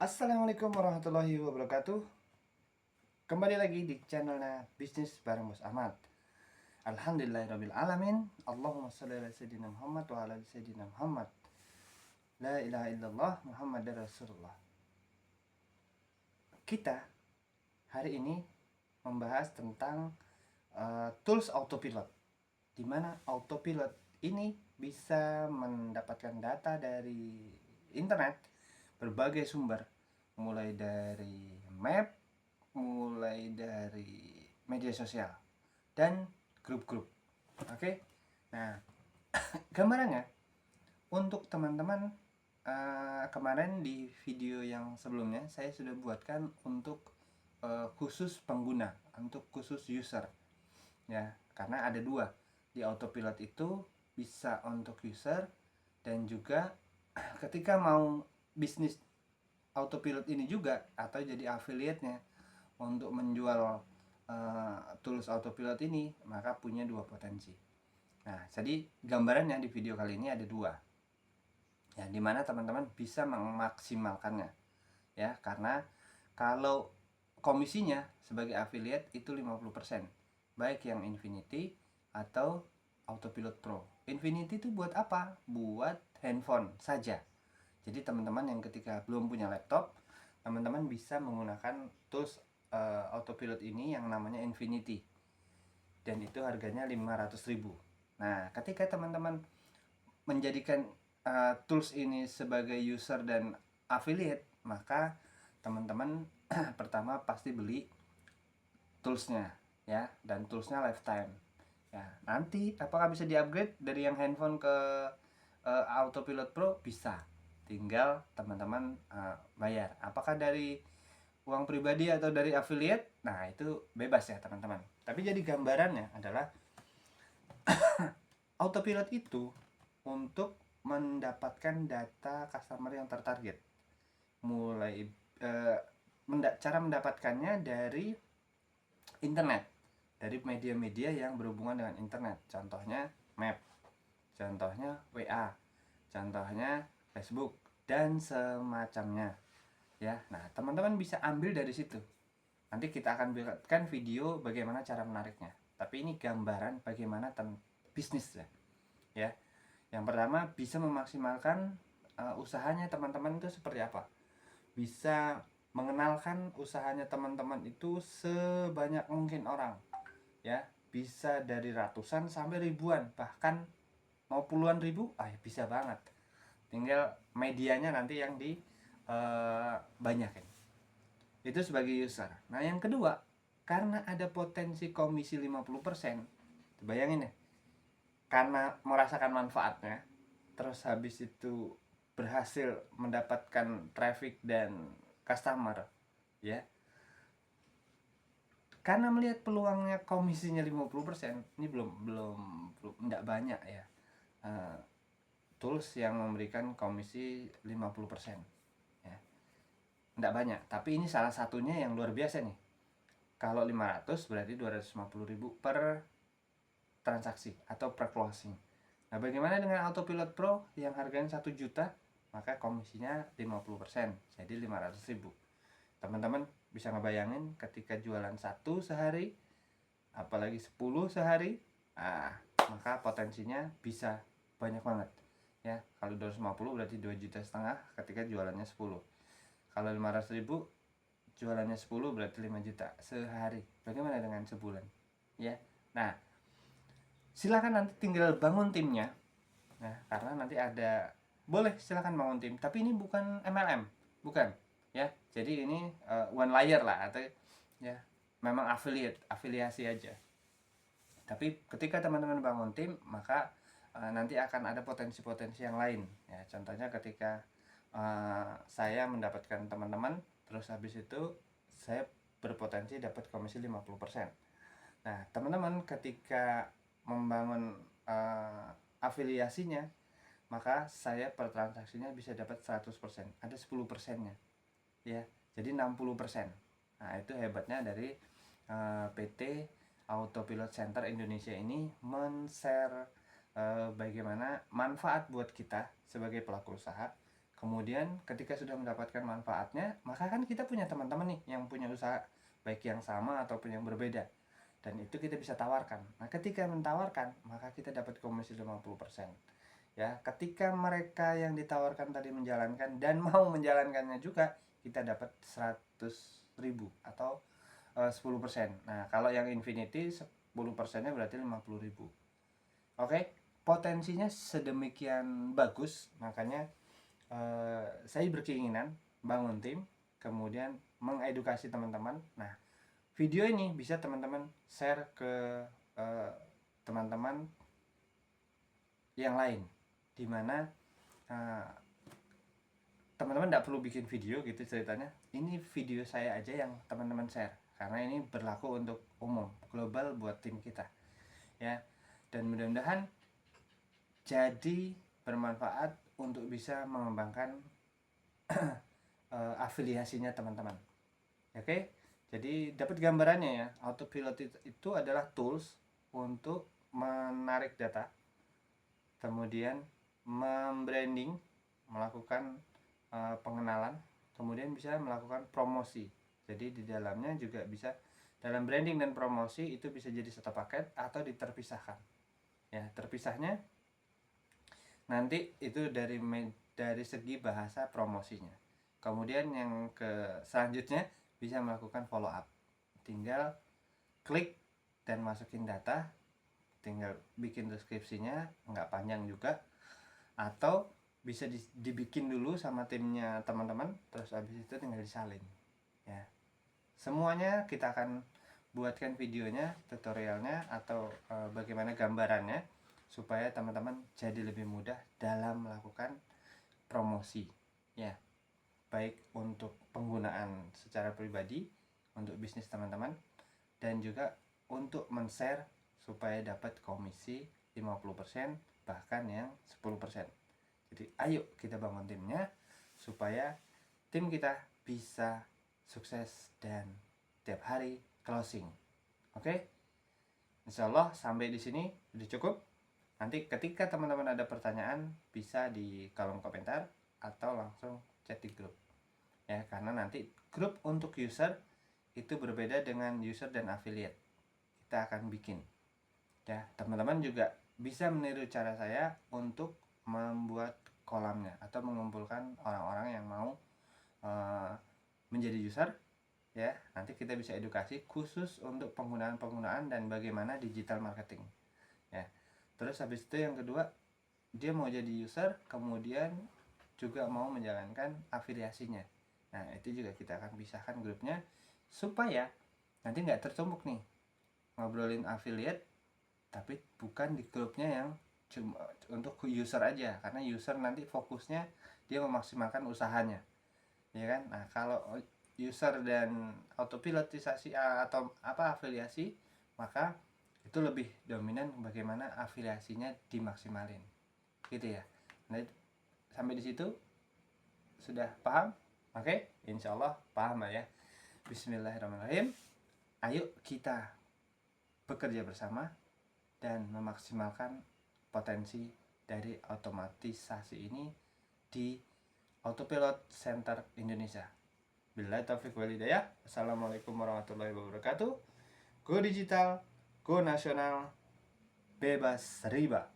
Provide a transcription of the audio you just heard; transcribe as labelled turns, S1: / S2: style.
S1: Assalamualaikum warahmatullahi wabarakatuh. Kembali lagi di channelnya Bisnis Bareng Bos Ahmad. Alhamdulillahirabbil alamin. Allahumma shalli ala sayyidina Muhammad wa ala ali sayyidina Muhammad. La ilaha illallah Muhammadar Rasulullah. Kita hari ini membahas tentang tools autopilot, di mana autopilot ini bisa mendapatkan data dari internet, berbagai sumber, mulai dari map, mulai dari media sosial dan grup-grup. Oke, nah gambarannya untuk teman-teman, kemarin di video yang sebelumnya saya sudah buatkan untuk khusus pengguna, untuk khusus user ya, karena ada dua di autopilot itu, bisa untuk user dan juga ketika mau bisnis autopilot ini juga atau jadi affiliate-nya untuk menjual tools autopilot ini, maka punya dua potensi. Nah, jadi gambarannya di video kali ini ada dua ya, dimana teman-teman bisa memaksimalkannya ya, karena kalau komisinya sebagai affiliate itu 50%, baik yang Infinity atau Autopilot Pro. Infinity itu buat apa? Buat handphone saja. Jadi teman-teman yang ketika belum punya laptop, teman-teman bisa menggunakan tools autopilot ini yang namanya Infinity, dan itu harganya 500.000. Nah, ketika teman-teman menjadikan tools ini sebagai user dan affiliate, maka teman-teman pertama pasti beli toolsnya ya, dan toolsnya lifetime ya. Nanti apakah bisa di-upgrade dari yang handphone ke Autopilot Pro? Bisa, tinggal teman-teman bayar. Apakah dari uang pribadi atau dari affiliate? Nah, itu bebas ya teman-teman. Tapi jadi gambarannya adalah autopilot itu untuk mendapatkan data customer yang tertarget. Mulai cara mendapatkannya dari internet, dari media-media yang berhubungan dengan internet. Contohnya map, contohnya WA, contohnya Facebook dan semacamnya ya. Nah, teman-teman bisa ambil dari situ. Nanti kita akan buatkan video bagaimana cara menariknya. Tapi ini gambaran bagaimana bisnis ya. Yang pertama, bisa memaksimalkan usahanya teman-teman itu seperti apa. Bisa mengenalkan usahanya teman-teman itu sebanyak mungkin orang ya. Bisa dari ratusan sampai ribuan, bahkan mau puluhan ribu, bisa banget. Tinggal medianya nanti yang di banyakin. Itu sebagai user. Nah, yang kedua, karena ada potensi komisi 50%, bayangin ya, karena merasakan manfaatnya, terus habis itu berhasil mendapatkan traffic dan customer ya, karena melihat peluangnya komisinya 50%, ini belum enggak banyak ya tools yang memberikan komisi 50% ya, enggak banyak, tapi ini salah satunya yang luar biasa nih. Kalau 500 berarti 250.000 per transaksi atau per closing. Nah, bagaimana dengan Autopilot Pro yang harganya 1 juta? Maka komisinya 50%, jadi 500.000. Teman-teman bisa ngebayangin ketika jualan 1 sehari, apalagi 10 sehari, maka potensinya bisa banyak banget ya. Kalau 250 berarti 2,5 juta ketika jualannya 10. Kalau 500.000 jualannya 10 berarti 5 juta sehari. Bagaimana dengan sebulan ya? Nah, silakan nanti tinggal bangun timnya. Nah, karena nanti ada, boleh silakan bangun tim, tapi ini bukan MLM, bukan ya. Jadi ini one layer lah, atau ya memang afiliasi aja. Tapi ketika teman-teman bangun tim, maka nanti akan ada potensi-potensi yang lain ya. Contohnya ketika saya mendapatkan teman-teman, terus habis itu saya berpotensi dapat komisi 50%. Nah, teman-teman ketika membangun afiliasinya, maka saya per transaksinya bisa dapat 100%, ada 10%-nya ya, jadi 60%. Nah, itu hebatnya dari PT Autopilot Center Indonesia ini men-share bagaimana manfaat buat kita sebagai pelaku usaha Kemudian ketika sudah mendapatkan manfaatnya, maka kan kita punya teman-teman nih yang punya usaha baik yang sama ataupun yang berbeda. Dan itu kita bisa tawarkan. Nah, ketika menawarkan, maka kita dapat komisi 50%. Ya, ketika mereka yang ditawarkan tadi menjalankan dan mau menjalankannya juga, kita dapat 100.000 atau 10%. Nah, kalau yang Infinity 10%-nya berarti 50.000. Oke, potensinya sedemikian bagus, makanya saya berkeinginan bangun tim, kemudian mengedukasi teman-teman. Nah, video ini bisa teman-teman share ke teman-teman yang lain, dimana teman-teman tidak perlu bikin video gitu ceritanya. Ini video saya aja yang teman-teman share, karena ini berlaku untuk umum, global buat tim kita ya. Dan mudah-mudahan jadi bermanfaat untuk bisa mengembangkan afiliasinya teman-teman. Oke, jadi dapat gambarannya ya, autopilot itu adalah tools untuk menarik data, kemudian membranding, melakukan pengenalan, kemudian bisa melakukan promosi. Jadi di dalamnya juga bisa, dalam branding dan promosi itu bisa jadi satu paket atau diterpisahkan. Ya, terpisahnya nanti itu dari segi bahasa promosinya. Kemudian yang ke selanjutnya bisa melakukan follow up. Tinggal klik dan masukin data, tinggal bikin deskripsinya, nggak panjang juga, atau bisa dibikin dulu sama timnya teman-teman, terus habis itu tinggal disalin ya. Semuanya kita akan buatkan videonya, tutorialnya, atau bagaimana gambarannya, supaya teman-teman jadi lebih mudah dalam melakukan promosi ya, baik untuk penggunaan secara pribadi untuk bisnis teman-teman, dan juga untuk men-share supaya dapat komisi 50%, bahkan yang 10%. Jadi ayo kita bangun timnya supaya tim kita bisa sukses dan tiap hari closing. Oke? Insyaallah sampai di sini sudah cukup. Nanti ketika teman-teman ada pertanyaan bisa di kolom komentar atau langsung chat di grup. Ya, karena nanti grup untuk user itu berbeda dengan user dan affiliate. Kita akan bikin. Ya, teman-teman juga bisa meniru cara saya untuk membuat kolamnya atau mengumpulkan orang-orang yang mau menjadi user ya. Nanti kita bisa edukasi khusus untuk penggunaan dan bagaimana digital marketing ya. Terus habis itu yang kedua, dia mau jadi user kemudian juga mau menjalankan afiliasinya. Nah, itu juga kita akan pisahkan grupnya supaya nanti nggak tertumpuk nih ngobrolin affiliate tapi bukan di grupnya yang cuma untuk user aja, karena user nanti fokusnya dia memaksimalkan usahanya ya kan. Nah, kalau user dan autopilotisasi atau afiliasi, maka itu lebih dominan bagaimana afiliasinya dimaksimalin gitu ya. Nah, sampai di situ sudah paham? Oke, insyaallah paham lah ya. Bismillahirrahmanirrahim. Ayo kita bekerja bersama dan memaksimalkan potensi dari otomatisasi ini di Autopilot Center Indonesia. Billahi taufiq wal hidayah. Assalamualaikum warahmatullahi wabarakatuh. Go digital, go nasional, bebas riba.